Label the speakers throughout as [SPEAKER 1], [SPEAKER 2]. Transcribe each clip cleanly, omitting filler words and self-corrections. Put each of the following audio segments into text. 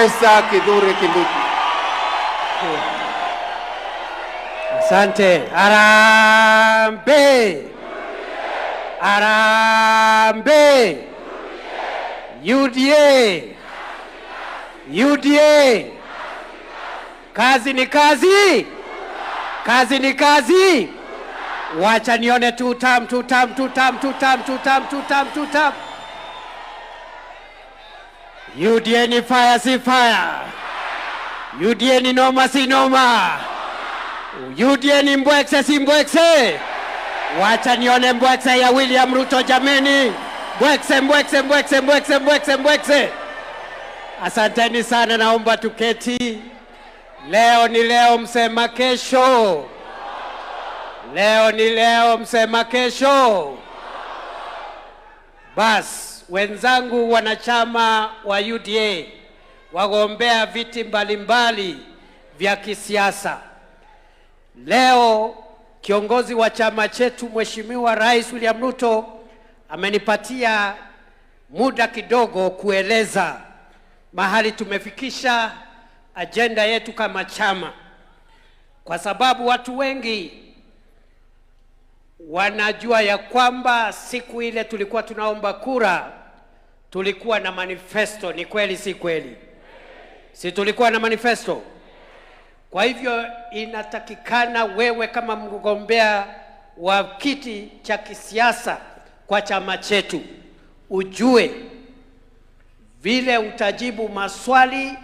[SPEAKER 1] Profesa Kithure Kindiki.
[SPEAKER 2] Asante. Arambe. Arambe. UDA. UDA. Kazi ni kazi. Kazi ni kazi. Wacha nione tutam. UDA ni fire si fire. UDA ni noma si noma. UDA ni mbwekse si mbwekse. Wacha nione mbwekse ya William Ruto jameni. Mbwekse. Asanteni sana, naomba tuketi. Leo ni leo, msema kesho. Leo ni leo, msema kesho. Bas, wenzangu wanachama wa UDA, wagombea viti mbalimbali vya kisiasa. Leo kiongozi wa chama chetu Mheshimiwa Rais William Ruto amenipatia muda kidogo kueleza mahali tumefikisha agenda yetu kama chama, kwa sababu watu wengi wanajua ya kwamba siku ile tulikuwa tunaomba kura tulikuwa na manifesto. Ni kweli si kweli? Si tulikuwa na manifesto? Kwa hivyo inatakikana wewe kama mgombea wa kiti cha kisiasa kwa chama chetu ujue vile utajibu maswali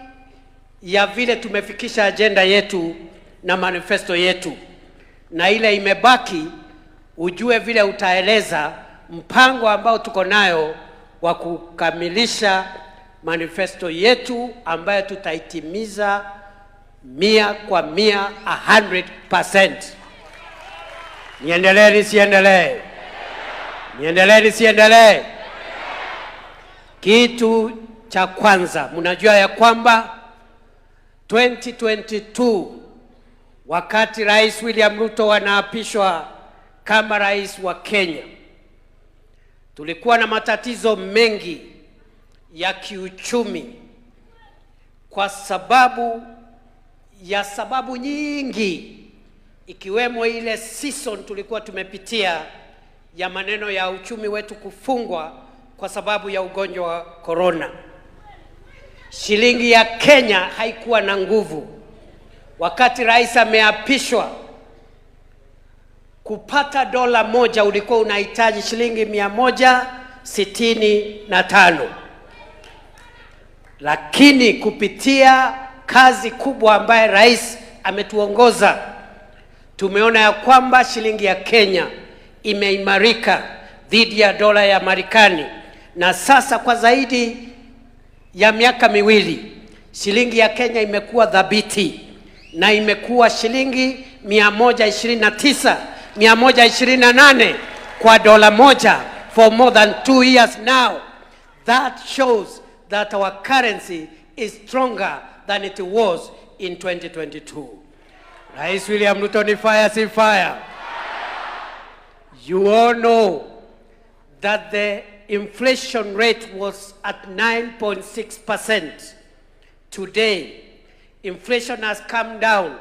[SPEAKER 2] ya vile tumefikisha agenda yetu na manifesto yetu, na ile imebaki ujue vile utaeleza mpango ambao tuko nayo wa kukamilisha manifesto yetu ambayo tutaitimiza 100%, 100%. Niendelee nisiendelee? Niendelee nisiendelee? Kitu cha kwanza, mnajua ya kwamba 2022 wakati Rais William Ruto anaapishwa kama rais wa Kenya, tulikuwa na matatizo mengi ya kiuchumi kwa sababu nyingi, ikiwemo ile season tulikuwa tumepitia ya maneno ya uchumi wetu kufungwa kwa sababu ya ugonjwa wa corona. Shilingi ya Kenya haikuwa na nguvu. Wakati rais ameapishwa, kupata dola moja ulikuwa unahitaji shilingi 165. Lakini kupitia kazi kubwa ambaye rais ametuongoza, tumeona ya kwamba shilingi ya Kenya imeimarika dhidi ya dola ya Marekani, na sasa kwa zaidi ya miaka miwili shilingi ya Kenya imekuwa dhabiti na imekuwa shilingi 128 kwa dola moja for more than 2 years now. That shows that our currency is stronger than it was in 2022. Rais William Ruto ni fire si fire? You all know that the inflation rate was at 9.6%. Today, inflation has come down.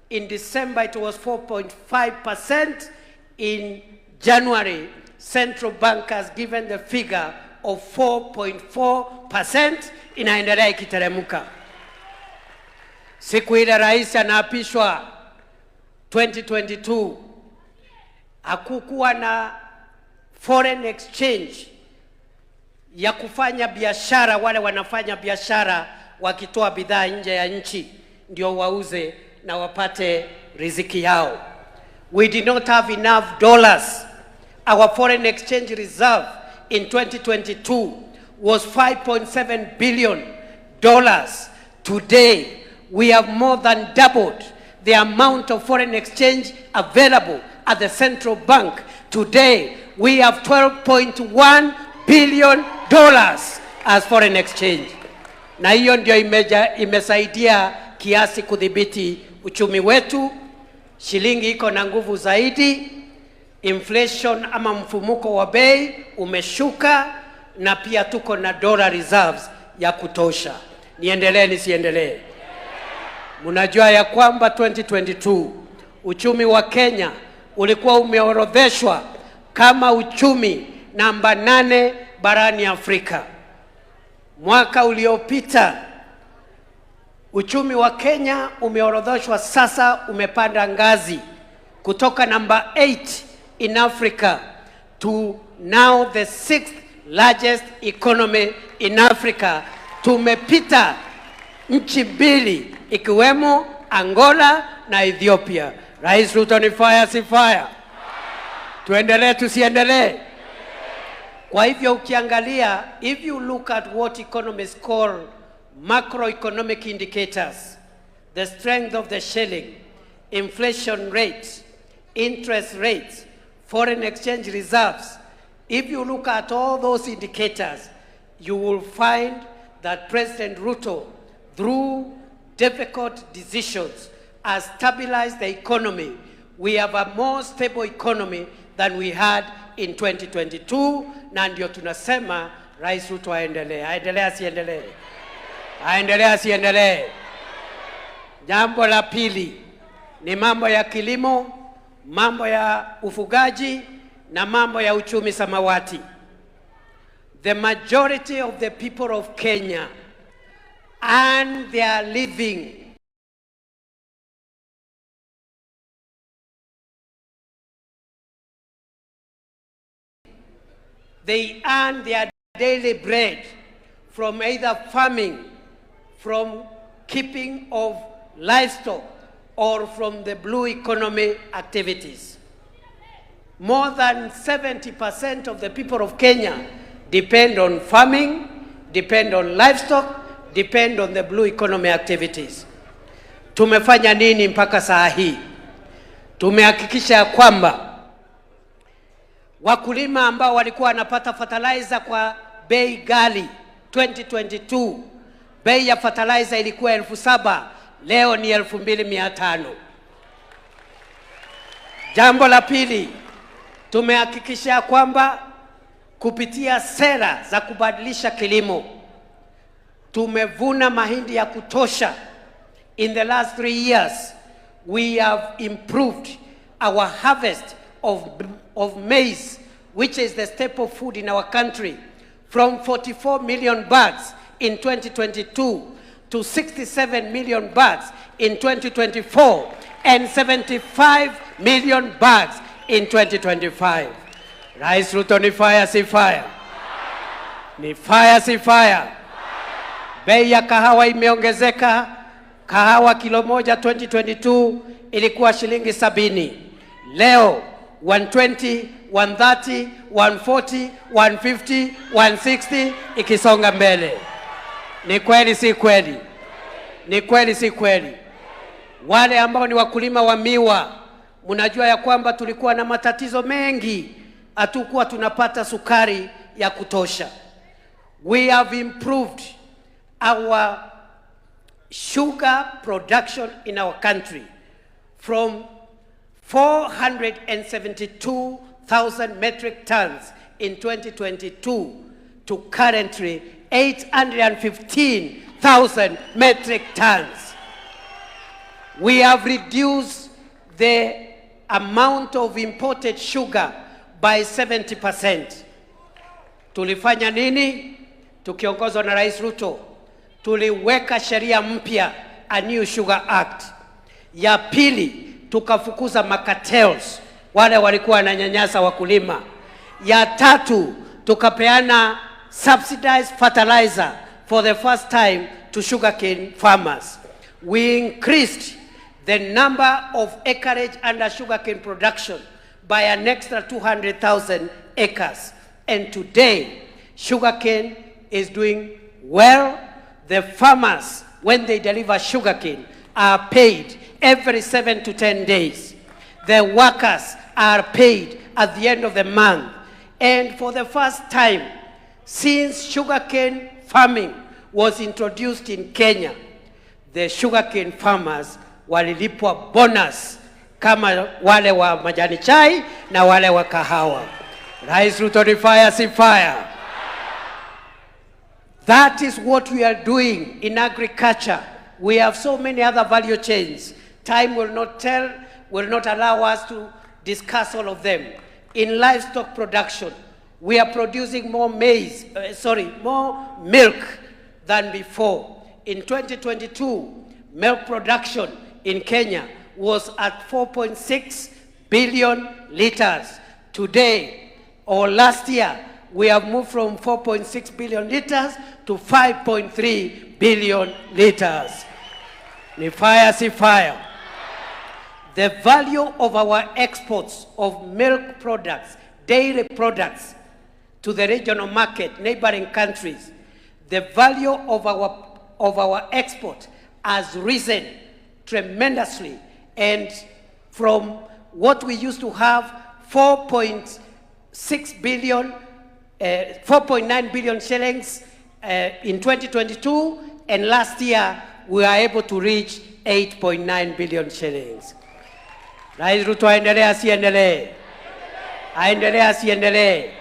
[SPEAKER 2] In December, it was 4.5%. In January, Central Bank has given the figure of 4.4%. Inaendelea ikiteremuka. Siku ile rais anaapishwa 2022, hakukuwa na foreign exchange ya kufanya biashara. Wale wanafanya biashara wakitoa bidhaa nje ya nchi ndio wauze na wapate riziki yao. We did not have enough dollars. Our foreign exchange reserve in 2022 was $5.7 billion. Today, we have more than doubled the amount of foreign exchange available at the central bank. Today, we have $12.1 billion as foreign exchange. Na hiyo ndio imesaidia kiasi kudhibiti uchumi wetu. Shilingi iko na nguvu zaidi, inflation ama mfumuko wa bei umeshuka, na pia tuko na dollar reserves ya kutosha. Niendelee nisiendelee? Mnajua ya kwamba 2022 uchumi wa Kenya ulikuwa umeorodheshwa kama uchumi namba 8 barani Afrika. Mwaka uliopita uchumi wa Kenya umeorodheshwa sasa, umepanda ngazi kutoka number 8 in Africa to now the 6th largest economy in Africa. Tumepita nchi mbili ikiwemo Angola na Ethiopia. Rais Ruto, ni fire si fire? Tuendelee tusiendelee? Kwa hivyo ukiangalia, if you look at what economists call macroeconomic indicators, the strength of the shilling, inflation rates, interest rates, foreign exchange reserves, if you look at all those indicators, you will find that President Ruto, through difficult decisions, has stabilized the economy. We have a more stable economy than we had in 2022, na ndio tunasema Rais Ruto aendelee. Aendelee asiendelee? Aendelee asiendelee? Jambo la pili ni mambo ya kilimo, mambo ya ufugaji na mambo ya uchumi samawati. The majority of the people of Kenya earn their living daily bread from either farming, from keeping of livestock, or from the blue economy activities. More than 70% of the people of Kenya depend on farming, depend on livestock, depend on the blue economy activities. Tumefanya nini mpaka saa hii? Tumehakikisha kwamba wakulima ambao walikuwa wanapata fertilizer kwa bei ghali 2022, bei ya fertilizer ilikuwa 7,000, leo ni 2,500. Jambo la pili, tumehakikisha kwamba kupitia sera za kubadilisha kilimo tumevuna mahindi ya kutosha. In the last 3 years we have improved our harvest of maize, which is the staple food in our country, from 44 million bags in 2022 to 67 million bags in 2024 and 75 million bags in 2025. Rais Ruto, ni fire si fire? Ni fire si fire? Bei ya kahawa imeongezeka. Kahawa kilo moja 2022 ilikuwa shilingi 70. Leo 120, 130, 140, 150, 160 ikisonga mbele. Ni kweli si kweli? Ni kweli si kweli? Wale ambao ni wakulima wa miwa, mnajua ya kwamba tulikuwa na matatizo mengi, hatukuwa tunapata sukari ya kutosha. We have improved our sugar production in our country from 472,000 metric tons in 2022 to currently 815,000 metric tons. We have reduced the amount of imported sugar by 70%. Tulifanya nini? Tukiongozwa na Rais Ruto, tuliweka sheria mpya, a new sugar act. Ya pili, tukafukuza cartels, wale walikuwa wananyanyasa wakulima. Ya tatu, tukapeana subsidized fertilizer for the first time to sugarcane farmers. We increased the number of acreage under sugarcane production by an extra 200,000 acres. And today, sugarcane is doing well. The farmers, when they deliver sugarcane, are paid every 7 to 10 days. The workers are paid at the end of the month. And for the first time since sugarcane farming was introduced in Kenya, the sugarcane farmers walilipwa bonus kama wale wa majani chai na wale wa kahawa. Rais Ruto, ni fire si fire? That is what we are doing in agriculture. We have so many other value chains. Time will not allow us to discuss all of them. In livestock production, we are producing more more milk than before. In 2022, milk production in Kenya was at 4.6 billion liters. Today, or last year, we have moved from 4.6 billion liters to 5.3 billion liters. Ni fire, si fire. The value of our exports of milk products, dairy products, to the regional market, neighboring countries, the value of our export has risen tremendously, and from what we used to have 4.9 billion shillings in 2022, and last year we are able to reach 8.9 billion shillings. Rais Ruto aendelea asiendelee? Aendelea asiendelee?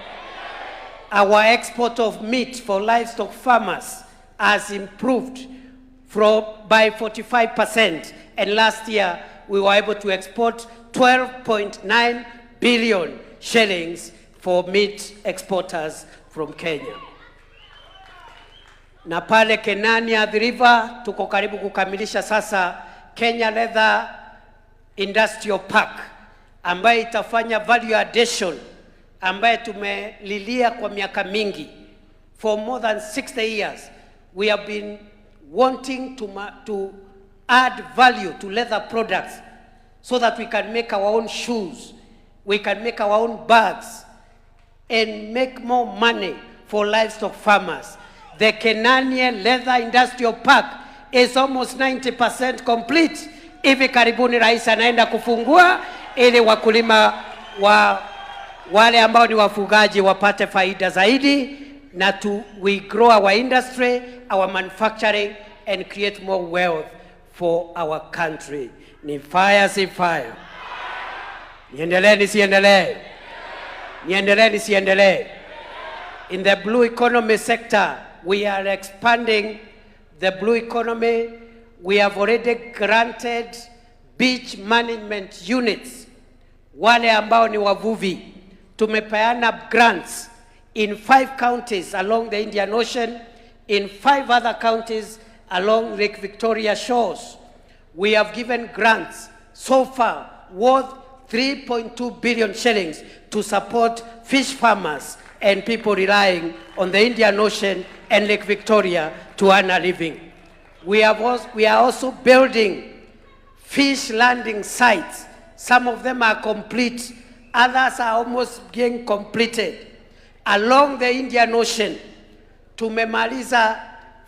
[SPEAKER 2] Our export of meat for livestock farmers has improved by 45%, and last year we were able to export 12.9 billion shillings for meat exporters from Kenya. Na pale Kenanya River tuko karibu kukamilisha sasa Kenya Leather Industrial Park, ambaye itafanya value addition, ambaye tumelilia kwa miaka mingi. For more than 60 years, we have been wanting to add value to leather products so that we can make our own shoes, we can make our own bags, and make more money for livestock farmers. The Kenanya Leather Industrial Park is almost 90% complete. Hivi karibuni rais anaenda kufungua ili wakulima wale ambao ni wafugaji wapate faida zaidi, na we grow our industry, our manufacturing, and create more wealth for our country. Ni fire, si fire? Niendelee nisiendelee? Niendelee nisiendelee? In the blue economy sector, we are expanding the blue economy. We have already granted beach management units, wale ambao ni wavuvi. Tumepeana grants in 5 counties along the Indian Ocean, in 5 other counties along Lake Victoria shores. We have given grants so far worth 3.2 billion shillings to support fish farmers and people relying on the Indian Ocean and Lake Victoria to earn a living. We are also building fish landing sites. Some of them are complete, others are almost being completed. Along the Indian Ocean, tumemaliza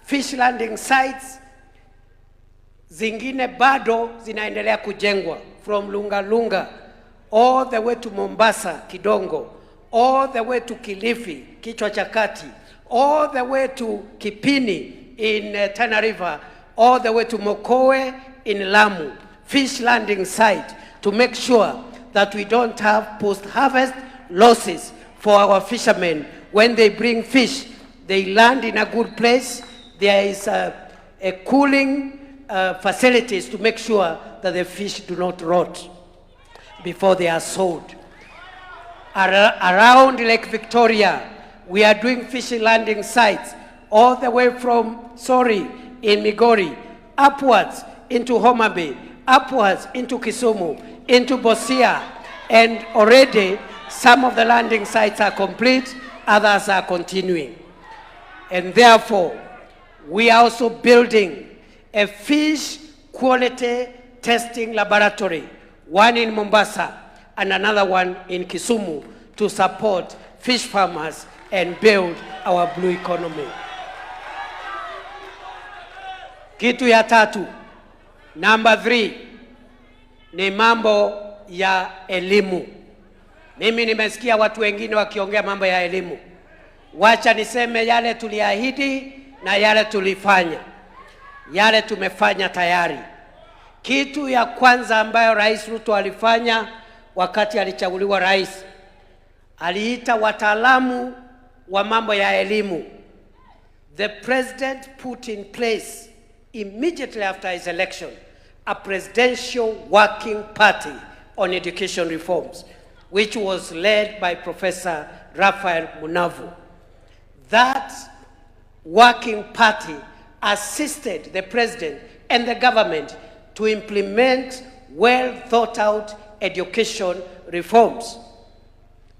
[SPEAKER 2] fish landing sites, zingine bado zinaendelea kujengwa, from Lunga all the way to Mombasa, Kidongo, all the way to Kilifi, Kichwa cha Kati, all the way to Kipini in Tana River, all the way to Mokowe in Lamu, fish landing site, to make sure that we don't have post-harvest losses for our fishermen. When they bring fish, they land in a good place. There is a cooling facilities to make sure that the fish do not rot before they are sold. Around Lake Victoria, we are doing fishing landing sites all the way from in Migori, upwards into Homa Bay, upwards into Kisumu, into Busia, and already some of the landing sites are complete, others are continuing. And therefore, we are also building a fish quality testing laboratory, one in Mombasa and another one in Kisumu, to support fish farmers and build our blue economy. Kitu ya tatu, number 3, ni mambo ya elimu. Mimi nimesikia watu wengine wakiongea mambo ya elimu. Wacha niseme yale tuliahidi na yale tulifanya. Yale tumefanya tayari. Kitu ya kwanza ambayo Rais Ruto alifanya wakati alichaguliwa rais, aliita wataalamu wa mambo ya elimu, the president put in place, immediately after his election, a presidential working party on education reforms, which was led by Professor Raphael Munavu. That working party assisted the president and the government to implement well thought out education reforms.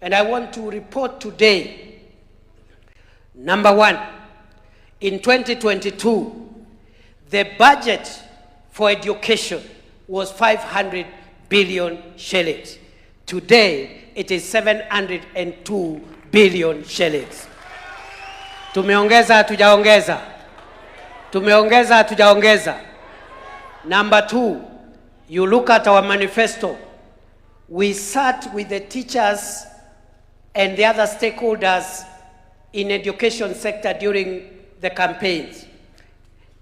[SPEAKER 2] And I want to report today, number one, in 2022, the budget for education was 500 billion shillings. Today, it is 702 billion shillings. Tumeongeza hatujaongeza? Tumeongeza hatujaongeza? Number two, you look at our manifesto. We sat with the teachers and the other stakeholders in education sector during the campaigns.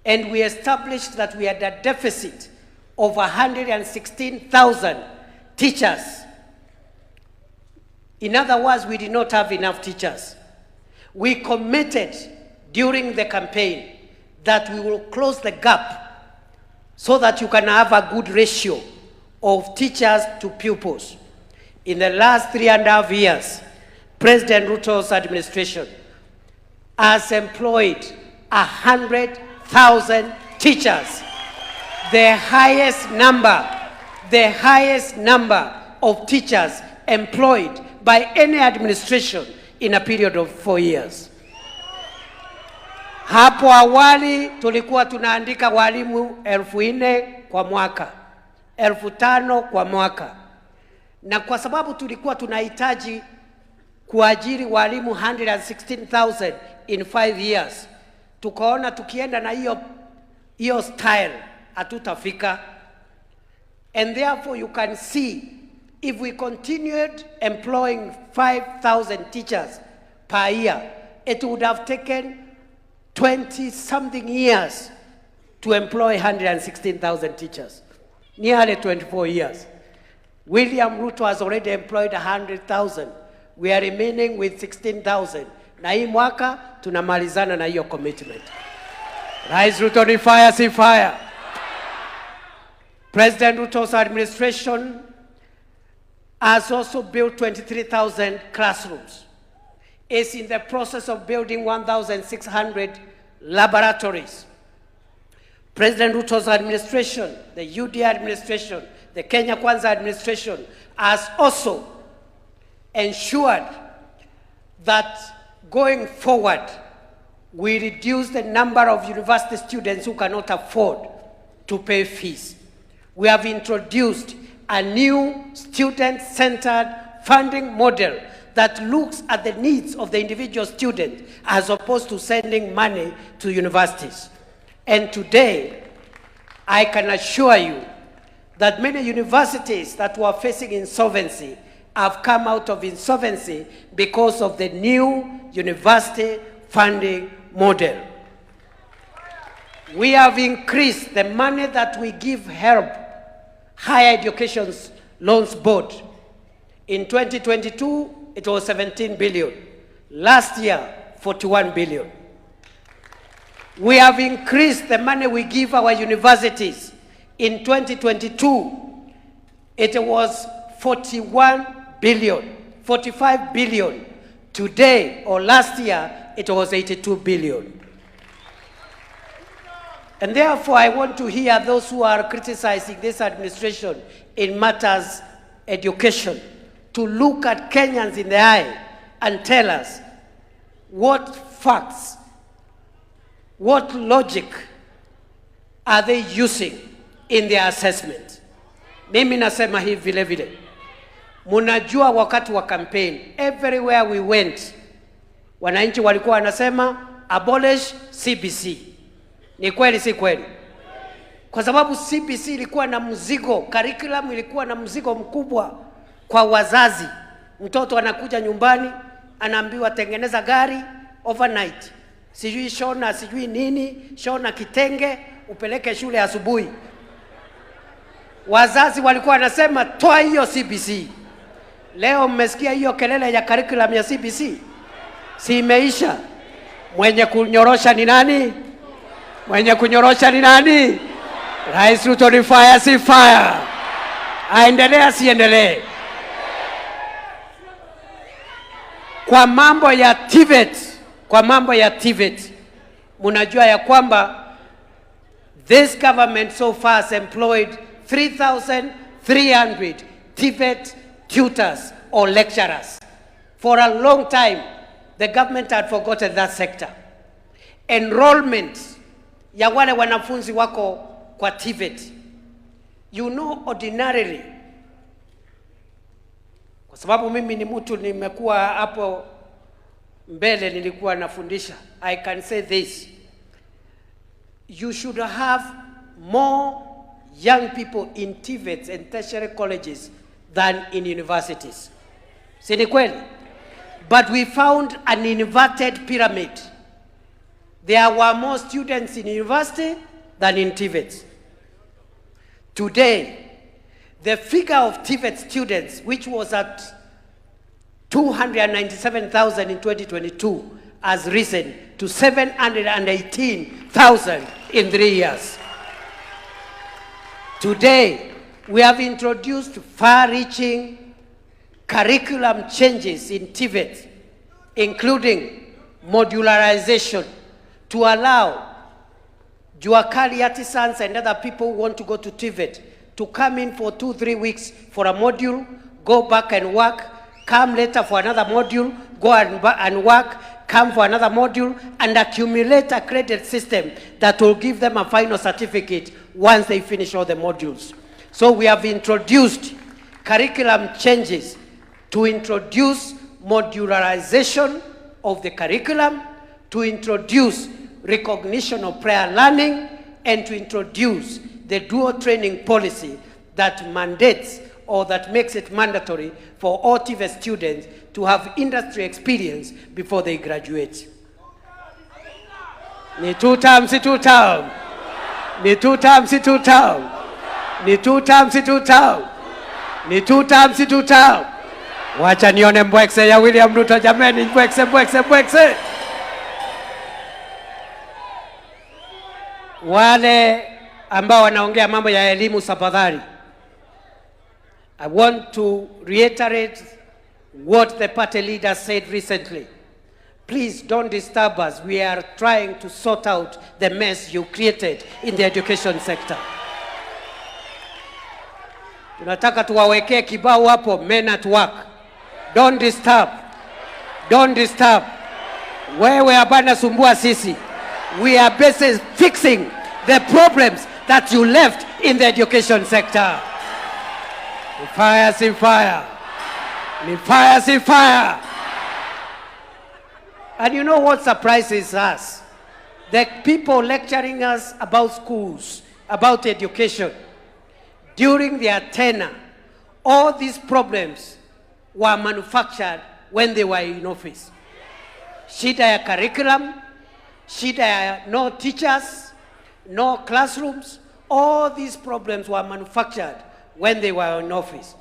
[SPEAKER 2] And we established that we had a deficit of 116,000 teachers. In other words, we did not have enough teachers. We committed during the campaign that we will close the gap so that you can have a good ratio of teachers to pupils. In the last 3.5 years, President Ruto's administration has employed 100,000 teachers, the highest number of teachers employed by any administration in a period of 4 years. Hapo awali tulikuwa tunaandika walimu 4,000 kwa mwaka, 5,000 kwa mwaka. Na kwa sababu tulikuwa tunahitaji kuajiri walimu 116,000 in 5 years, tukaona tukienda na hiyo style hatutafika. And therefore you can see, if we continued employing 5,000 teachers per year, it would have taken 20-something years to employ 116,000 teachers. Nearly 24 years. William Ruto has already employed 100,000. We are remaining with 16,000. Na hii mwaka tunamalizana na hiyo commitment. Rais Ruto ni fire, si fire. President Ruto's administration has also built 23,000 classrooms. Is in the process of building 1,600 laboratories. President Ruto's administration, the UD administration, the Kenya Kwanza administration has also ensured that going forward, we reduce the number of university students who cannot afford to pay fees. We have introduced a new student-centered funding model that looks at the needs of the individual student as opposed to sending money to universities. And today, I can assure you that many universities that were facing insolvency have come out of insolvency because of the new university funding model. We have increased the money that we give HELB, Higher Education Loans Board. In 2022, it was 17 billion. Last year, 41 billion. We have increased the money we give our universities. In 2022, it was 41 billion, 45 billion. Today, or last year, it was 82 billion. And therefore, I want to hear those who are criticizing this administration in matters education to look at Kenyans in the eye and tell us what facts, what logic are they using in their assessment. Mimi nasema hivi vile vile. Munajua wakati wa campaign, everywhere we went, wananchi walikuwa wanasema abolish CBC. Ni kweli si kweli? Kwa sababu CBC ilikuwa na mzigo, curriculum ilikuwa na mzigo mkubwa kwa wazazi. Mtoto anakuja nyumbani, anaambiwa tengeneza gari overnight. Sijui shona, sijui nini, shona kitenge, upeleke shule asubuhi. Wazazi walikuwa wanasema toa hiyo CBC. Leo mmesikia hiyo kelele ya curriculum ya CBC? Si imeisha? Mwenye kunyorosha ni nani? Mwenye kunyorosha ni nani? Rais Ruto ni fire si fire. Aendelea siendelee. Kwa mambo ya TVET, munajua ya kwamba this government so far has employed 3,300 TVET tutors or lecturers. For a long time, the government had forgotten that sector. Enrollment ya wale wanafunzi wako kwa TVET. You know, ordinarily, kwa sababu mimi ni mtu nimekuwa hapo mbele nilikuwa nafundisha, I can say this: you should have more young people in TVETs and tertiary colleges than in universities. Si ni kweli? But we found an inverted pyramid. There were more students in university than in TVETs. Today, the figure of TVET students, which was at 297,000 in 2022, has risen to 718,000 in 3 years. Today, we have introduced far-reaching curriculum changes in TVET, including modularization, to allow Juakali artisans and other people who want to go to TVET to come in for 2-3 weeks for a module, go back and work, come later for another module, go and work, come for another module, and accumulate a credit system that will give them a final certificate once they finish all the modules. So we have introduced curriculum changes to introduce modularization of the curriculum, to introduce recognition of prior learning, and to introduce the dual training policy that mandates or that makes it mandatory for all TVET students to have industry experience before they graduate. Ni 2 terms, si 2 terms. Ni 2 terms, si 2 terms. Ni 2 terms, si 2 terms. Ni 2 terms, si 2 terms. Wacha nione mbwekse ya William Ruto jameni, mbwekse. Wale ambao wanaongea mambo ya elimu tafadhali, I want to reiterate what the party leader said recently. Please don't disturb us. We are trying to sort out the mess you created in the education sector. Tunataka tuwawekee kibao hapo, men at work. Don't disturb. Don't disturb. Wewe hapana sumbua sisi. We are busy fixing the problems that you left in the education sector. Ni fire, si fire. Ni fire, si fire. And you know what surprises us? The people lecturing us about schools, about education, during their tenure, all these problems were manufactured when they were in office. Shida ya curriculum, shida ya no teachers, no classrooms, all these problems were manufactured when they were in office.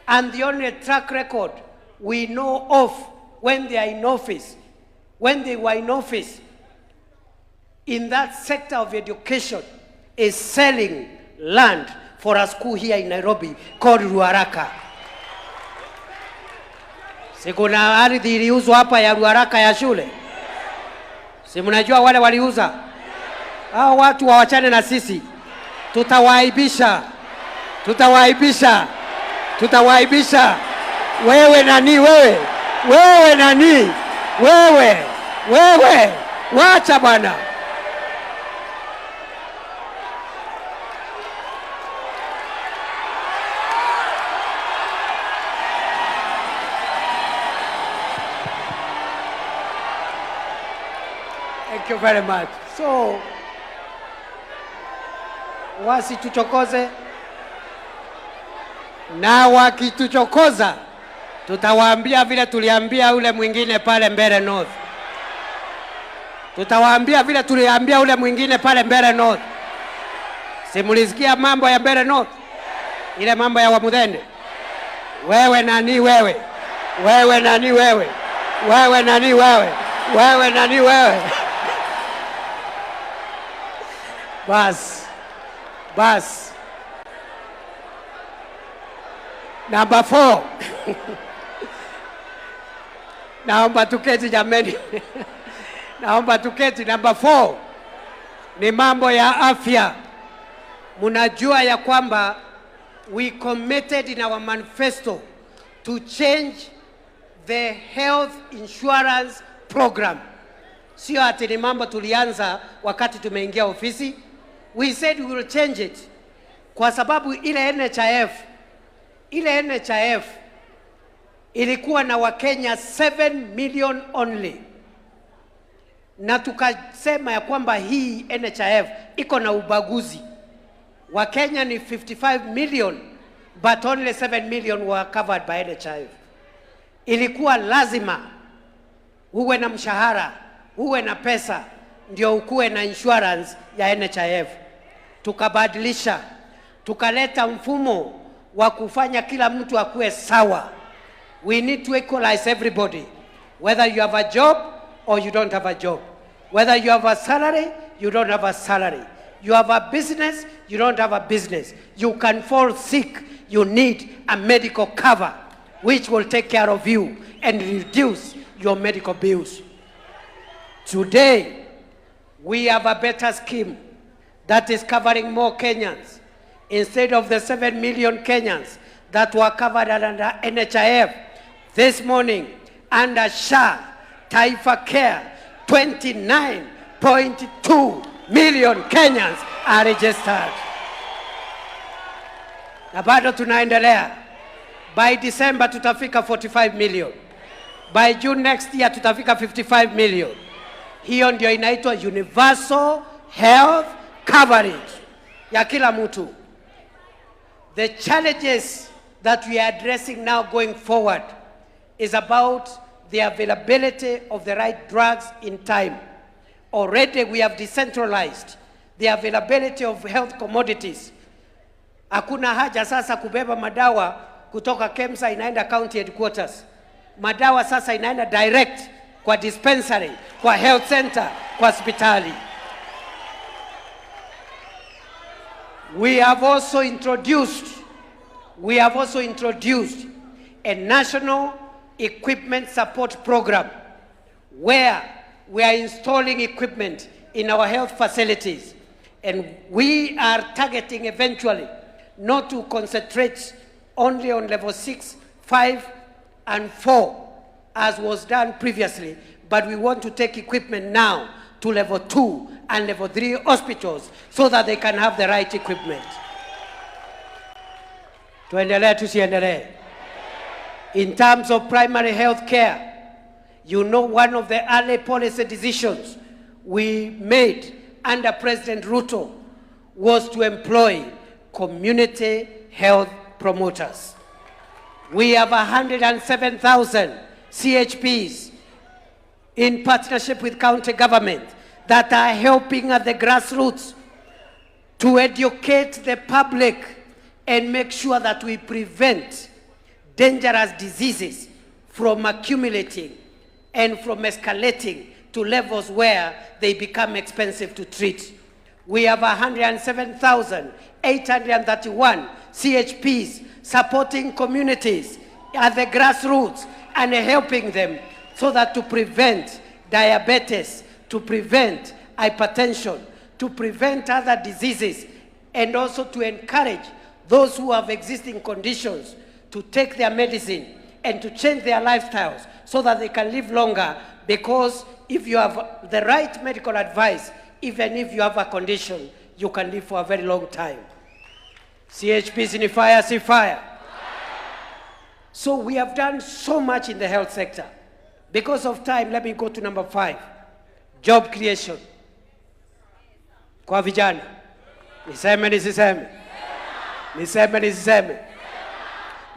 [SPEAKER 2] And the only track record we know of when they are in office, when they were in office, in that sector of education, is selling land for a school here in Nairobi called Ruaraka. Sikuna ardhi iliuzwa hapa ya Ruaraka ya shule. Si mnajua wale waliuza? Hao watu wawachane na sisi. Tutawaibisha. Tutawaibisha. Tutawaibisha. Wewe nani wewe? Wewe nani? Wewe. Wewe. Wacha bwana. Thank you very much. So, wasituchokoze, na wakituchokoza tutawaambia vile tuliambia ule mwingine pale Mbere North. Tutawaambia vile tuliambia ule mwingine pale Mbere North. Simulisikia mambo ya Mbere North? Ile mambo ya Wamuthende. Wewe nani wewe? Wewe nani wewe? Wewe nani wewe? Wewe nani wewe? Bas. Number 4. Naomba tuketi jameni. Naomba tuketi. Number 4 ni mambo ya afya. Munajua ya kwamba we committed in our manifesto to change the health insurance program. Sio ati ni mambo tulianza wakati tumeingia ofisi. We said we will change it. Kwa sababu ile NHIF ilikuwa na Wakenya 7 million only. Na tukasema ya kwamba hii NHIF iko na ubaguzi. Wakenya ni 55 million, but only 7 million were covered by NHIF. Ilikuwa lazima uwe na mshahara, uwe na pesa, ndio ukuwe na insurance ya NHIF. Tukabadilisha, tukaleta mfumo wa kufanya kila mtu akuwe sawa. We need to equalize everybody, whether you have a job or you don't have a job. Whether you have a salary, you don't have a salary. You have a business, you don't have a business. You can fall sick, you need a medical cover, which will take care of you and reduce your medical bills. Today, we have a better scheme that is covering more Kenyans. Instead of the 7 million Kenyans that were covered under NHIF, this morning, under SHA, Taifa Care, 29.2 million Kenyans are registered. Na bado tunaendelea. By December tutafika 45 million. By June next year tutafika 55 million. Hiyo ndio inaitwa universal health coverage ya kila mtu. The challenges that we are addressing now going forward is about the availability of the right drugs in time. Already we have decentralized the availability of health commodities. Hakuna haja sasa kubeba madawa kutoka KEMSA inaenda county headquarters. Madawa sasa inaenda direct kwa dispensary, kwa health center, kwa hospitali. We have also introduced a national equipment support program where we are installing equipment in our health facilities, and we are targeting eventually not to concentrate only on level 6, 5, and 4 as was done previously, but we want to take equipment now to level 2 and level 3 hospitals so that they can have the right equipment. Tuendelee tusiendelee. In terms of primary health care, you know, one of the early policy decisions we made under President Ruto was to employ community health promoters. We have 107,000 CHPs in partnership with county government that are helping at the grassroots to educate the public and make sure that we prevent dangerous diseases from accumulating and from escalating to levels where they become expensive to treat. We have 107,831 CHPs supporting communities at the grassroots and helping them so that to prevent diabetes, to prevent hypertension, to prevent other diseases, and also to encourage those who have existing conditions to take their medicine and to change their lifestyles so that they can live longer, because if you have the right medical advice, even if you have a condition, you can live for a very long time. CHPs in fire, see fire. So we have done so much in the health sector. Because of time, let me go to number 5. Job creation. Kwa vijana. Niseme.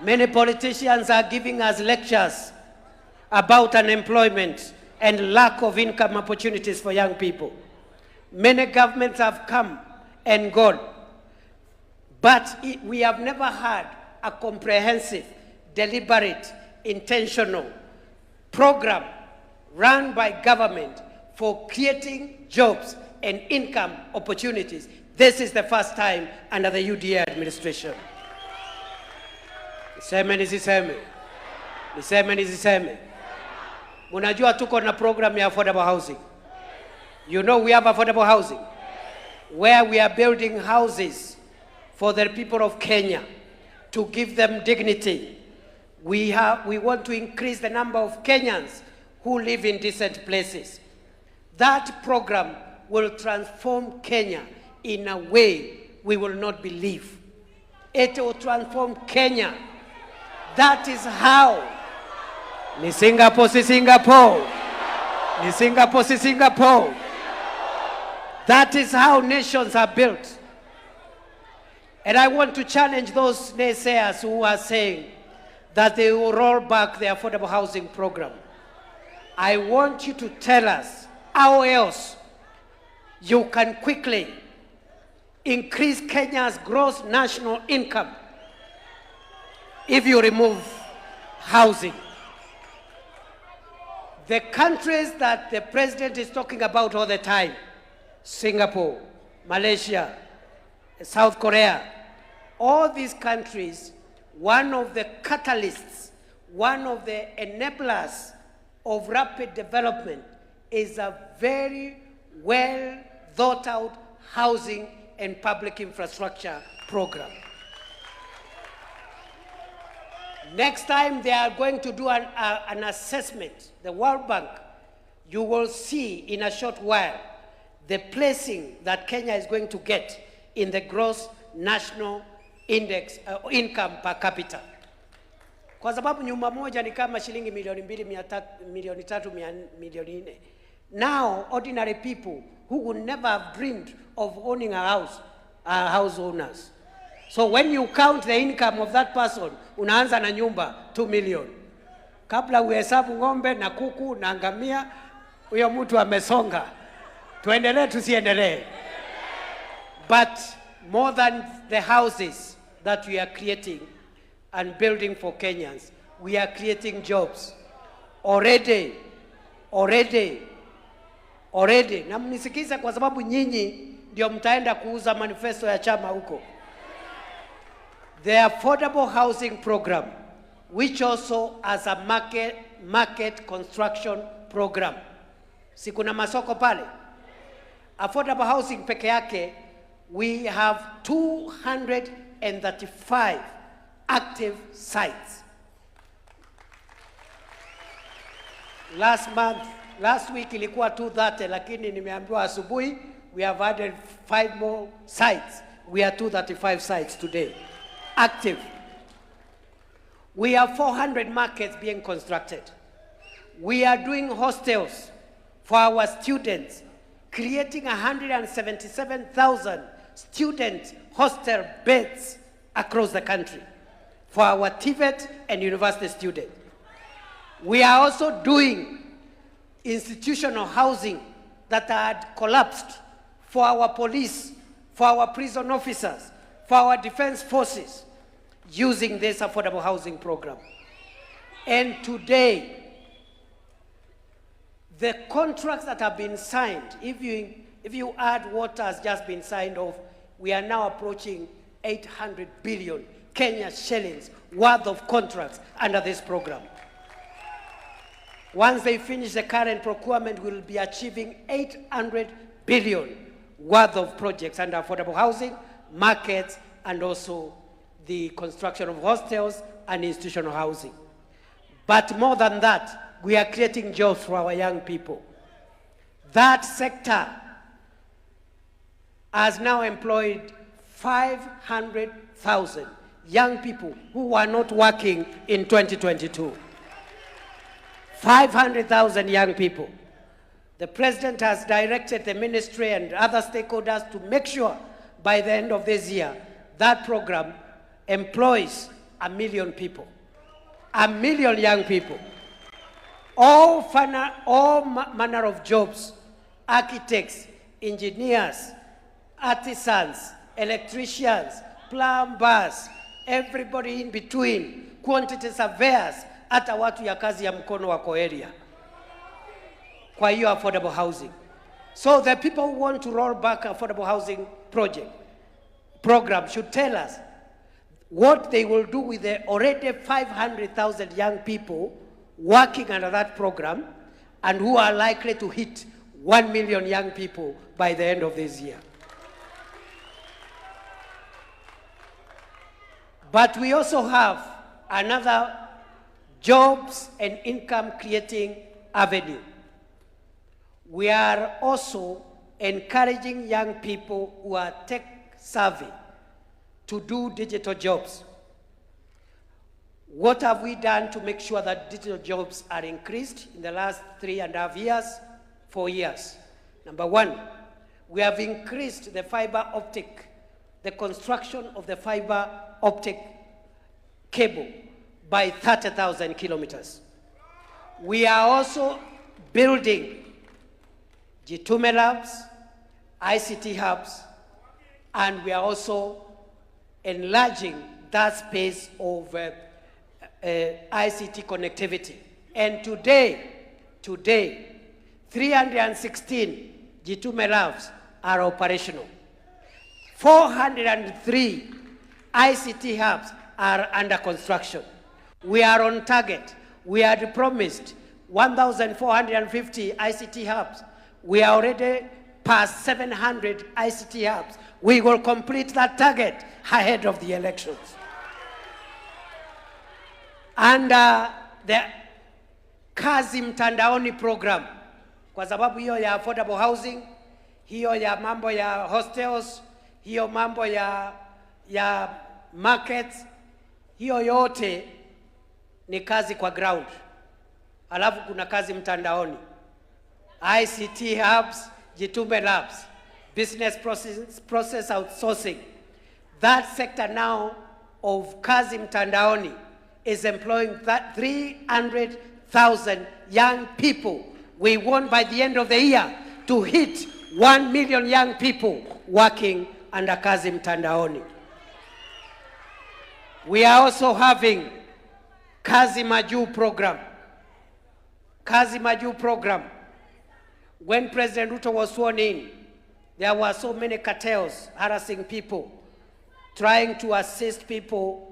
[SPEAKER 2] Many politicians are giving us lectures about unemployment and lack of income opportunities for young people. Many governments have come and gone, but we have never had a comprehensive, deliberate, intentional program run by government for creating jobs and income opportunities This is the first time under the UDA administration. Niseme nisiseme? Niseme nisiseme? Munajua tuko na program ya affordable housing. You know we have affordable housing, where we are building houses for the people of Kenya to give them dignity. We want to increase the number of Kenyans who live in decent places. That program will transform Kenya in a way we will not believe. It will transform Kenya. That is how. Ni Singapore si Singapore. Ni Singapore si Singapore. That is how nations are built. And I want to challenge those naysayers who are saying that they will roll back the affordable housing program. I want you to tell us how else you can quickly increase Kenya's gross national income if you remove housing. The countries that the president is talking about all the time, Singapore, Malaysia, South Korea, all these countries, one of the catalysts, one of the enablers of rapid development is a very well thought out housing and public infrastructure program. Next time they are going to do an assessment, the World Bank, you will see in a short while the placing that Kenya is going to get in the gross national index income per capita. Kwa sababu nyumba moja ni kama shilingi milioni 2, milioni 3, milioni 4. Now, ordinary people who would never have dreamed of owning a house are house owners. So when you count the income of that person, unaanza na nyumba 2 million. Kabla uhesabu ng'ombe na kuku na ngamia, huyo mtu amesonga. Tuendelee tusiendelee. But more than the houses that we are creating and building for Kenyans, we are creating jobs. Already. Na mnisikize kwa sababu nyinyi ndio mtaenda kuuza manifesto ya chama huko. The affordable housing program, which also has a market construction program. Si kuna masoko pale? Affordable housing peke yake, we have 235 active sites. Last week ilikuwa 230, lakini nimeambiwa asubuhi we have added 5 more sites. We are 235 sites today, active. We have 400 markets being constructed. We are doing hostels for our students, creating 177,000 student hostel beds across the country for our TVET and university students. We are also doing institutional housing that had collapsed for our police, for our prison officers, for our defense forces, using this affordable housing program. And today, the contracts that have been signed, if you add what has just been signed off, we are now approaching 800 billion Kenya shillings worth of contracts under this program. Once they finish the current procurement, we'll be achieving 800 billion worth of projects under affordable housing, markets, and also the construction of hostels and institutional housing. But more than that, we are creating jobs for our young people. That sector has now employed 500,000 young people who were not working in 2022. 500,000 young people. The president has directed the ministry and other stakeholders to make sure by the end of this year that program employs 1 million people. 1 million young people. All manner of jobs, architects, engineers, artisans, electricians, plumbers, everybody in between, quantity surveyors, hata watu ya kazi ya mkono wako area. Kwa hiyo affordable housing. So the people who want to roll back affordable housing program should tell us what they will do with the already 500,000 young people working under that program and who are likely to hit 1 million young people by the end of this year. But we also have another jobs and income creating avenue. We are also encouraging young people who are tech savvy to do digital jobs. What have we done to make sure that digital jobs are increased in the last 3.5 years, 4 years? Number one, we have increased the the construction of the fiber optic cable by 30,000 kilometers. We are also building G2 labs, ICT hubs, and we are also enlarging that space of ICT connectivity. And today, 316 G2 labs are operational. 403 ICT hubs are under construction. We are on target. We had promised 1,450 ICT hubs. We are already past 700 ICT hubs. We will complete that target ahead of the elections. And the Kazi Mtandaoni program, kwa sababu hiyo ya affordable housing, hiyo ya mambo ya hostels, hiyo mambo ya markets, hiyo yote ni kazi kwa ground. Alafu kuna kazi mtandaoni. ICT hubs, G2 labs, business process outsourcing. That sector now of kazi mtandaoni is employing 300,000 young people. We want by the end of the year to hit 1 million young people working under kazi mtandaoni. We are also having Kazi Maju program. Kazi Maju program. When President Ruto was sworn in, there were so many cartels harassing people, trying to assist people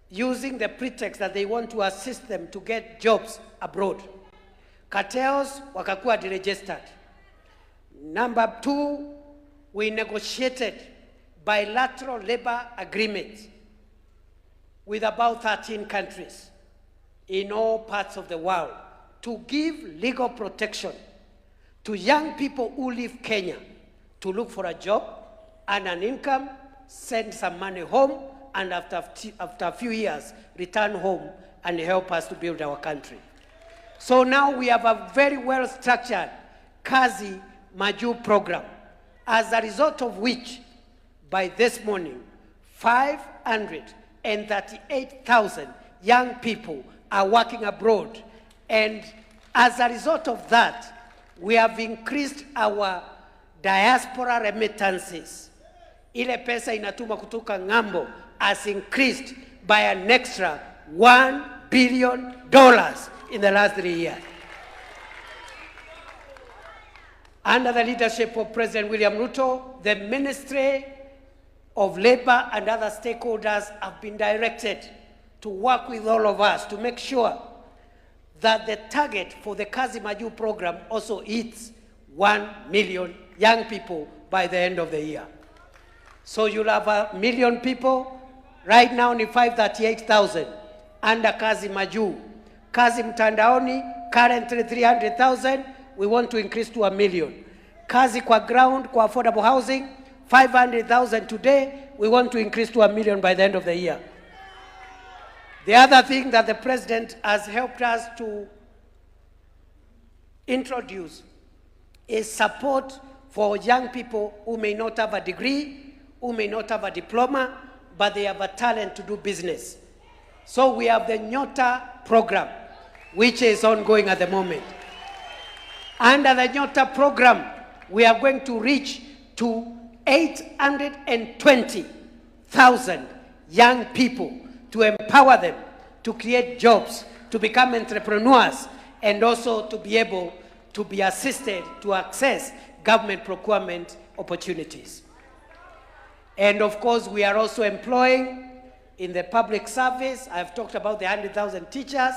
[SPEAKER 2] using the pretext that they want to assist them to get jobs abroad. Cartels wakakuwa deregistered. Number two, we negotiated bilateral labor agreements with about 13 countries in all parts of the world to give legal protection to young people who leave Kenya to look for a job and an income, send some money home, and after a few years, return home and help us to build our country. So now we have a very well-structured Kazi Maju program, as a result of which, by this morning, 538,000 young people are working abroad. And as a result of that, we have increased our diaspora remittances. Ile pesa inatuma kutoka ng'ambo has increased by an extra $1 billion in the last 3 years. Under the leadership of President William Ruto, the Ministry of Labor and other stakeholders have been directed to work with all of us to make sure that the target for the Kazi Maju program also hits 1 million young people by the end of the year. So you'll have 1 million people. Right now ni 538,000 under Kazi Maju. Kazi Mtandaoni, currently 300,000. We want to increase to 1 million. Kazi kwa ground, kwa affordable housing, 500,000 today. We want to increase to 1 million by the end of the year. The other thing that the president has helped us to introduce is support for young people who may not have a degree, who may not have a diploma, but they have a talent to do business. So we have the Nyota program, which is ongoing at the moment. Under the Nyota program, we are going to reach to 820,000 young people to empower them to create jobs, to become entrepreneurs, and also to be able to be assisted to access government procurement opportunities. And of course, we are also employing in the public service. I've talked about the 100,000 teachers.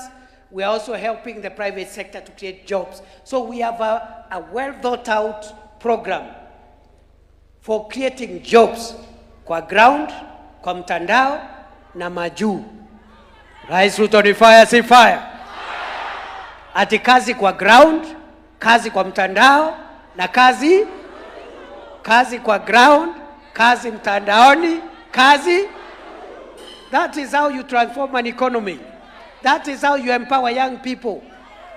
[SPEAKER 2] We are also helping the private sector to create jobs. So we have a well thought out program for creating jobs kwa ground, kwa mtandao, na majuu. Rais Ruto ni fire, si fire. Ati kazi kwa ground, kazi kwa mtandao, na kazi kwa ground, kazi mtandaoni, kazi. That is how you transform an economy. That is how you empower young people.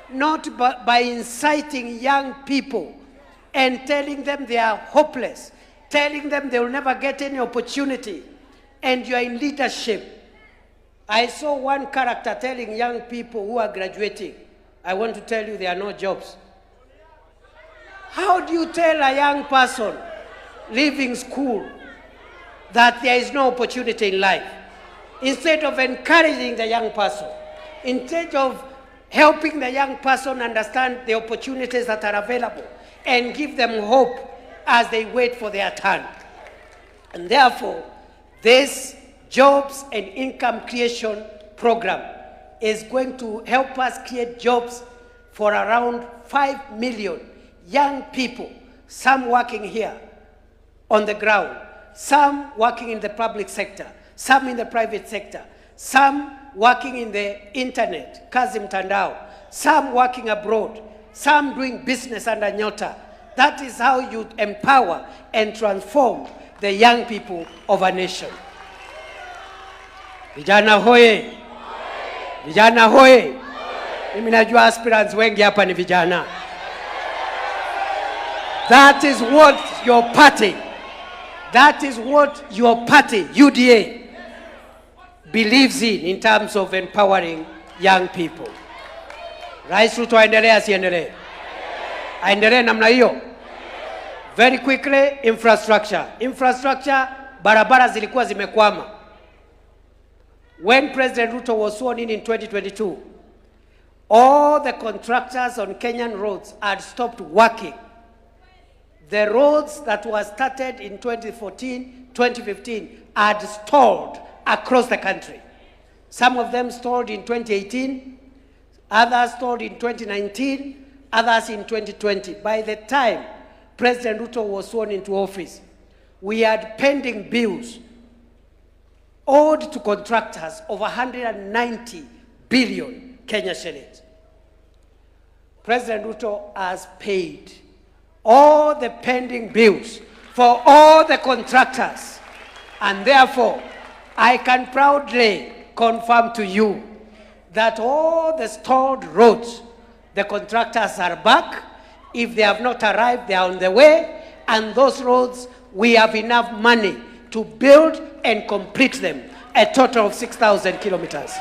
[SPEAKER 2] Not by inciting young people and telling them they are hopeless, telling them they will never get any opportunity, and you are in leadership. I saw one character telling young people who are graduating, I want to tell you there are no jobs. How do you tell a young person leaving school that there is no opportunity in life? Instead of encouraging the young person, instead of helping the young person understand the opportunities that are available and give them hope as they wait for their turn. And therefore, this jobs and income creation program is going to help us create jobs for around 5 million young people, some working here on the ground, some working in the public sector, some in the private sector, some working in the internet, kazi mtandao, some working abroad, some doing business under nyota. That is how you empower and transform the young people of a nation. Vijana hoye! Vijana hoye! Mimi najua aspirants wengi hapa ni vijana. That is what your party, UDA, believes in terms of empowering young people. Rais Ruto aendelee asiendelee? Aendelee namna hiyo? Very quickly, infrastructure. Infrastructure, barabara zilikuwa zimekwama. When President Ruto was sworn in 2022, all the contractors on Kenyan roads had stopped working. The roads that were started in 2014, 2015 had stalled across the country. Some of them stalled in 2018, others stalled in 2019, others in 2020. By the time President Ruto was sworn into office, we had pending bills owed to contractors of 190 billion Kenya shillings. President Ruto has paid all the pending bills for all the contractors, and therefore I can proudly confirm to you that all the stalled roads, the contractors are back. If they have not arrived, they are on the way, and those roads, we have enough money to build and complete them, a total of 6,000 kilometers.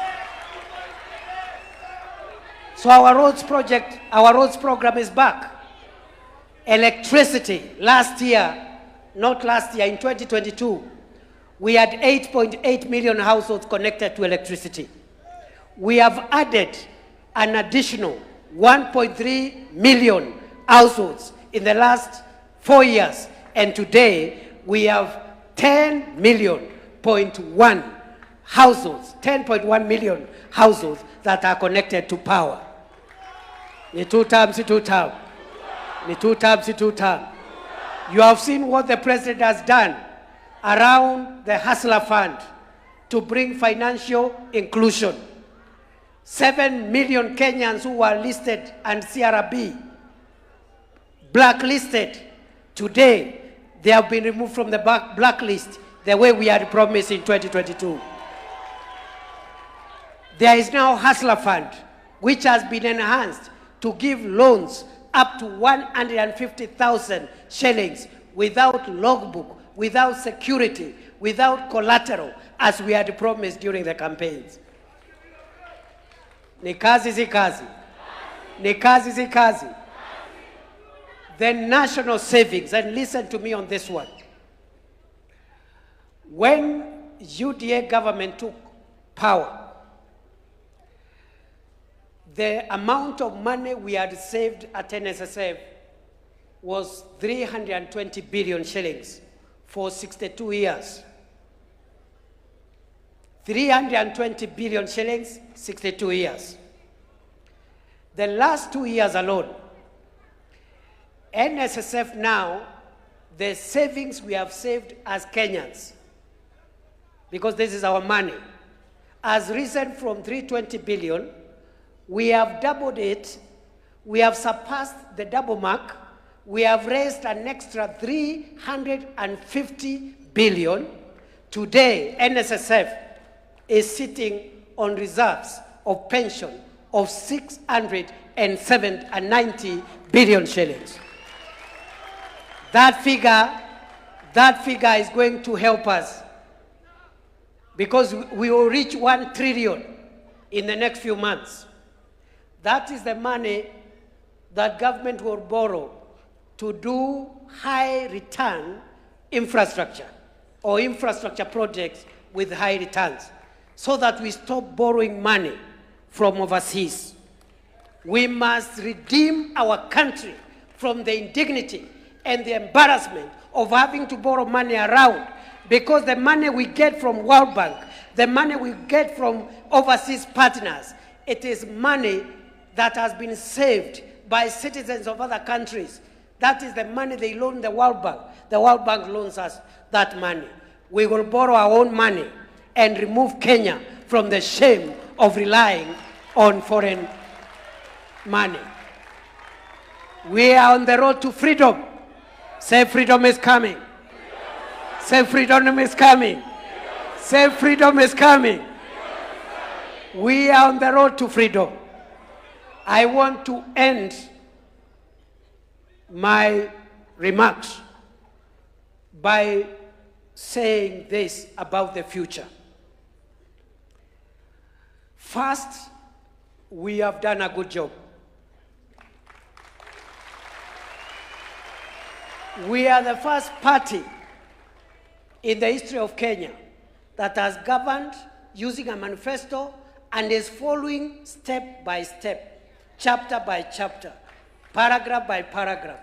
[SPEAKER 2] So our roads program is back. Electricity, in 2022, we had 8.8 million households connected to electricity. We have added an additional 1.3 million households in the last 4 years, and today we have 10.1 million households that are connected to power. Ni two terms. You have seen what the president has done around the Hustler Fund to bring financial inclusion. 7 million Kenyans who were listed and CRB blacklisted, today they have been removed from the blacklist the way we had promised in 2022. There is now Hustler Fund, which has been enhanced to give loans up to 150,000 shillings without logbook, without security, without collateral, as we had promised during the campaigns. Ni kazi si kazi. Ni kazi si kazi. The national savings, and listen to me on this one. When UDA government took power, the amount of money we had saved at NSSF was 320 billion shillings for 62 years. 320 billion shillings, 62 years. The last 2 years alone, NSSF now, the savings we have saved as Kenyans, because this is our money, has risen from 320 billion. We have doubled it. We have surpassed the double mark. We have raised an extra 350 billion. Today, NSSF is sitting on reserves of pension of 690 billion shillings. That figure is going to help us because we will reach 1 trillion in the next few months. That is the money that government will borrow to do high return infrastructure or infrastructure projects with high returns, so that we stop borrowing money from overseas. We must redeem our country from the indignity and the embarrassment of having to borrow money around, because the money we get from World Bank, the money we get from overseas partners, it is money that has been saved by citizens of other countries. That is the money they loan the World Bank. The World Bank loans us that money. We will borrow our own money and remove Kenya from the shame of relying on foreign money. We are on the road to freedom. Say freedom is coming. Say freedom is coming. Say freedom is coming. We are on the road to freedom. I want to end my remarks by saying this about the future. First, we have done a good job. We are the first party in the history of Kenya that has governed using a manifesto and is following step by step, chapter by chapter, paragraph by paragraph,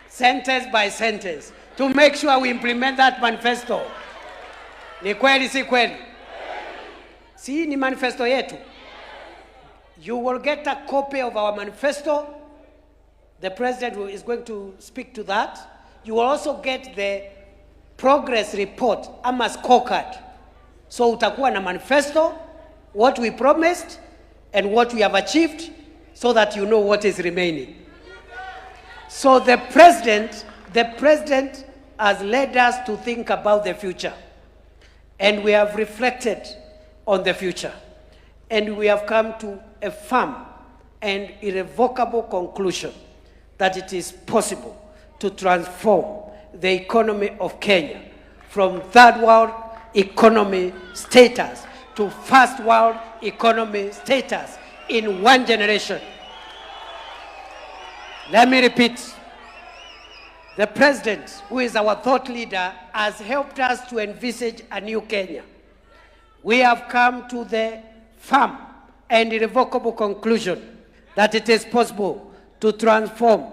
[SPEAKER 2] sentence by sentence, to make sure we implement that manifesto. Ni kweli si kweli? Si ni manifesto yetu? You will get a copy of our manifesto. The president is going to speak to that. You will also get the progress report, ama scorecard. So utakuwa na manifesto, what we promised and what we have achieved, so that you know what is remaining. So the president has led us to think about the future. And we have reflected on the future. And we have come to a firm and irrevocable conclusion that it is possible to transform the economy of Kenya from third world economy status to first world economy status in 1 generation. Let me repeat. The president, who is our thought leader, has helped us to envisage a new Kenya. We have come to the firm and irrevocable conclusion that it is possible to transform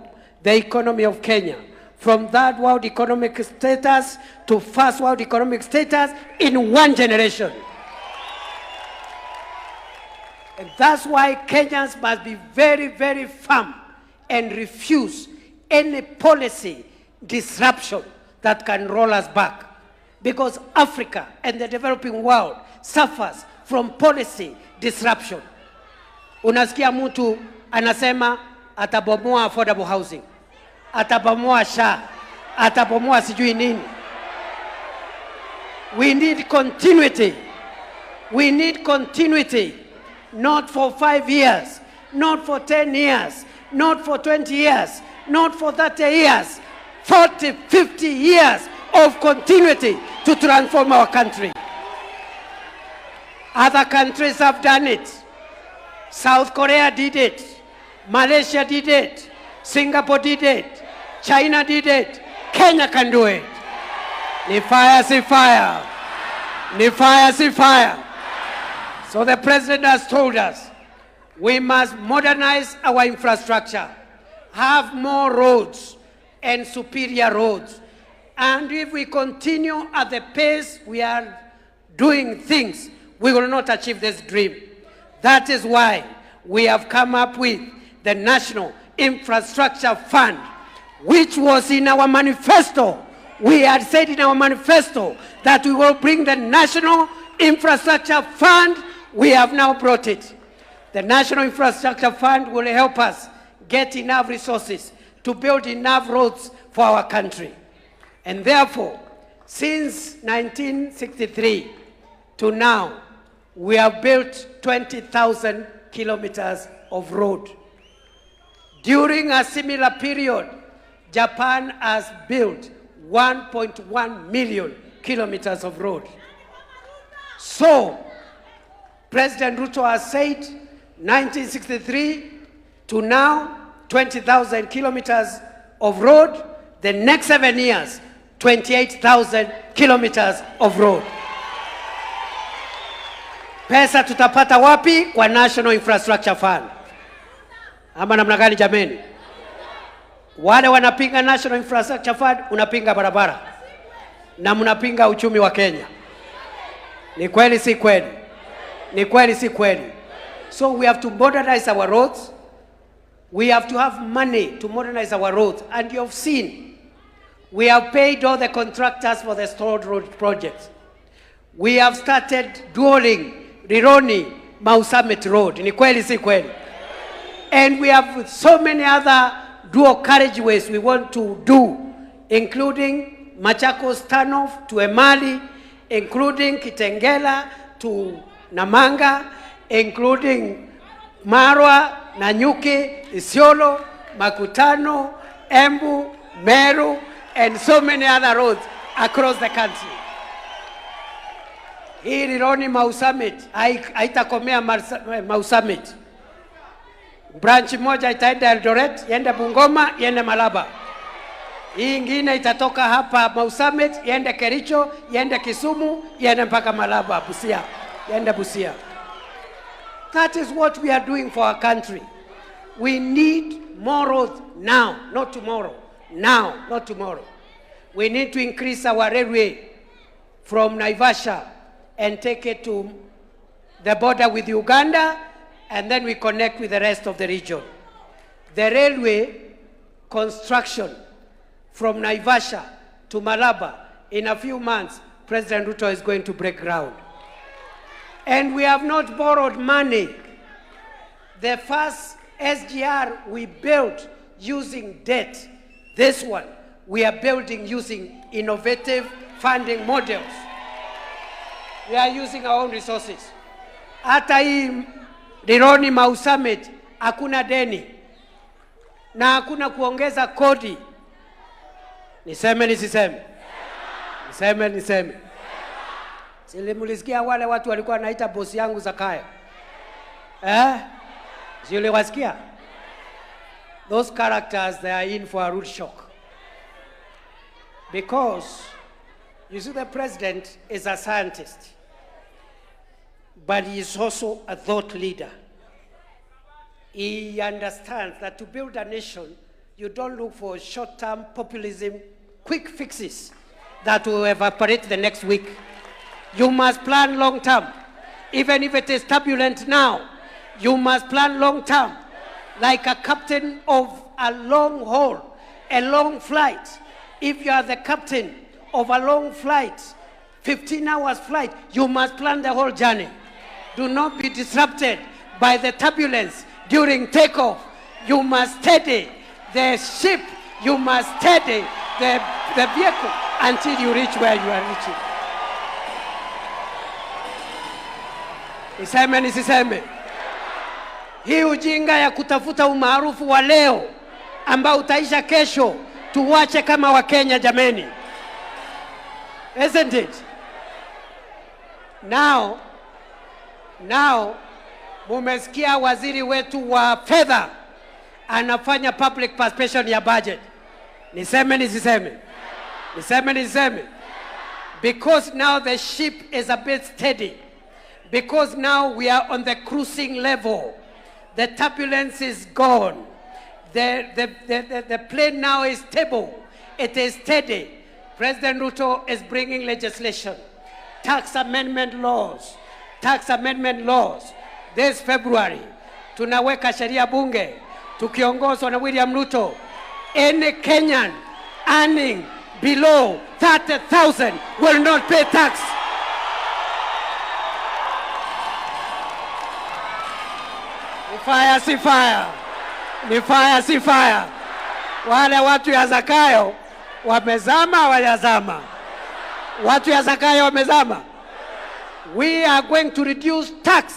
[SPEAKER 2] the economy of Kenya from third world economic status to first world economic status in 1 generation. And that's why Kenyans must be very, very firm and refuse any policy disruption that can roll us back. Because Africa and the developing world suffers from policy disruption. Unasikia mtu anasema atabomoa affordable housing, atabomoa SHA, atabomoa sijui nini. We need continuity. We need continuity. Not for 5 years, not for 10 years, not for 20 years, not for 30 years, 40, 50 years of continuity to transform our country. Other countries have done it. South Korea did it. Malaysia did it. Singapore did it. China did it. Kenya can do it. Ni fire, si fire. Ni fire, si fire. So the president has told us We must modernize our infrastructure, have more roads and superior roads. And if we continue at the pace we are doing things, we will not achieve this dream. That is why we have come up with the National Infrastructure Fund, which was in our manifesto. We had said in our manifesto that we will bring the National Infrastructure Fund. We have now brought it. The National Infrastructure Fund will help us get enough resources to build enough roads for our country. And therefore, since 1963 to now, we have built 20,000 kilometers of road. During a similar period, Japan has built 1.1 million kilometers of road. So, President Ruto has said 1963 to now 20,000 kilometers of road. The next 7 years, 28,000 kilometers of road. Pesa tutapata wapi? Kwa National Infrastructure Fund. Ama namna gani jameni? Wale wanapinga National Infrastructure Fund, unapinga barabara. Na mnapinga uchumi wa Kenya. Ni kweli si kweli? Ni kweli si kweli? So we have to modernize our roads. We have to have money to modernize our roads. And you have seen, we have paid all the contractors for the Stalled Road projects. We have started dueling Rironi Mau Summit Road. Ni kweli si kweli? And we have so many other dual carriageways we want to do, including Machakos Turnoff to Emali, including Kitengela to Namanga, including Marwa, Nanyuki, Isiolo, Makutano, Embu, Meru, and so many other roads across the country. Hii Rironi Mau Summit haitakomea Mau Summit. Branch moja itaenda Eldoret, iende Bungoma, iende Malaba. Hii ingine itatoka hapa Mau Summit, iende Kericho, iende Kisumu, iende mpaka Malaba, Busia, iende Busia. That is what we are doing for our country. We need more roads now, not tomorrow. Now, not tomorrow. We need to increase our railway from Naivasha and take it to the border with Uganda, and then we connect with the rest of the region. The railway construction from Naivasha to Malaba, in a few months, President Ruto is going to break ground. And we have not borrowed money. The first SGR we built using debt. This one, we are building using innovative funding models. We are using our own resources. Hata hii Rironi Mau Summit, hakuna deni. Na hakuna kuongeza kodi. Niseme nisiseme? Niseme niseme? Silimulisikia wale watu walikuwa wanaita bosi yangu Zakaya. Siuliwasikia? Those characters, they are in for a rude shock. Because, you see, the president is a scientist, but he is also a thought leader. He understands that to build a nation, you don't look for short-term populism, quick fixes that will evaporate the next week. You must plan long-term. Even if it is turbulent now, you must plan long-term. Like a captain of a long haul, a long flight. If you are the captain of a long flight, 15 hours flight, you must plan the whole journey. Do not be disrupted by the turbulence during takeoff. You must steady the ship. You must steady the vehicle until you reach where you are reaching. Niseme nisiseme? Hii ujinga ya kutafuta umaarufu wa leo ambao utaisha kesho, tuwache kama Wakenya jameni. Isn't it? Now, mumesikia waziri wetu wa fedha anafanya public participation ya budget. Niseme nisiseme? Niseme nisiseme? Because now the ship is a bit steady. Because now we are on the cruising level. The turbulence is gone. The plane now is stable. It is steady. President Ruto is bringing legislation, tax amendment laws. This February, tunaweka sheria bunge, tukiongozwa na William Ruto. Any Kenyan earning below 30,000 will not pay tax. Ni fire, si fire. Wale watu ya Zakayo wamezama wajazama. Watu ya Zakayo wamezama. We are going to reduce tax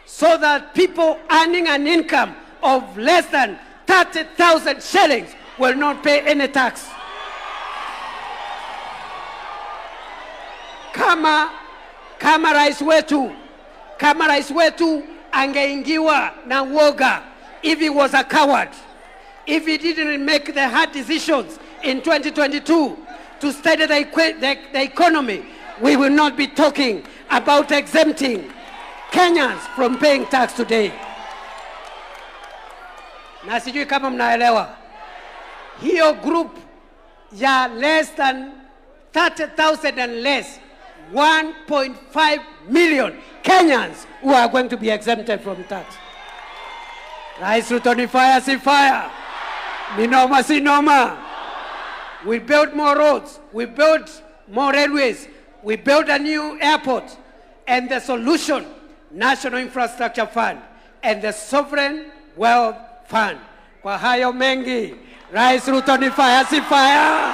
[SPEAKER 2] so that people earning an income of less than 30,000 shillings will not pay any tax. Kama rais wetu angeingiwa na woga, if he was a coward, if he didn't make the hard decisions in 2022 to steady the economy, we will not be talking about exempting Kenyans from paying tax today. Na sijui kama mnaelewa, hiyo group ya less than 30,000 and less, 1.5 million Kenyans who are going to be exempted from tax. Rais Ruto ni fire, si fire. Ni noma, si noma. We built more roads. We built more railways. We built a new airport. And the solution, National Infrastructure Fund and the Sovereign Wealth Fund. Kwa hayo mengi, Rais Ruto ni fire, si fire.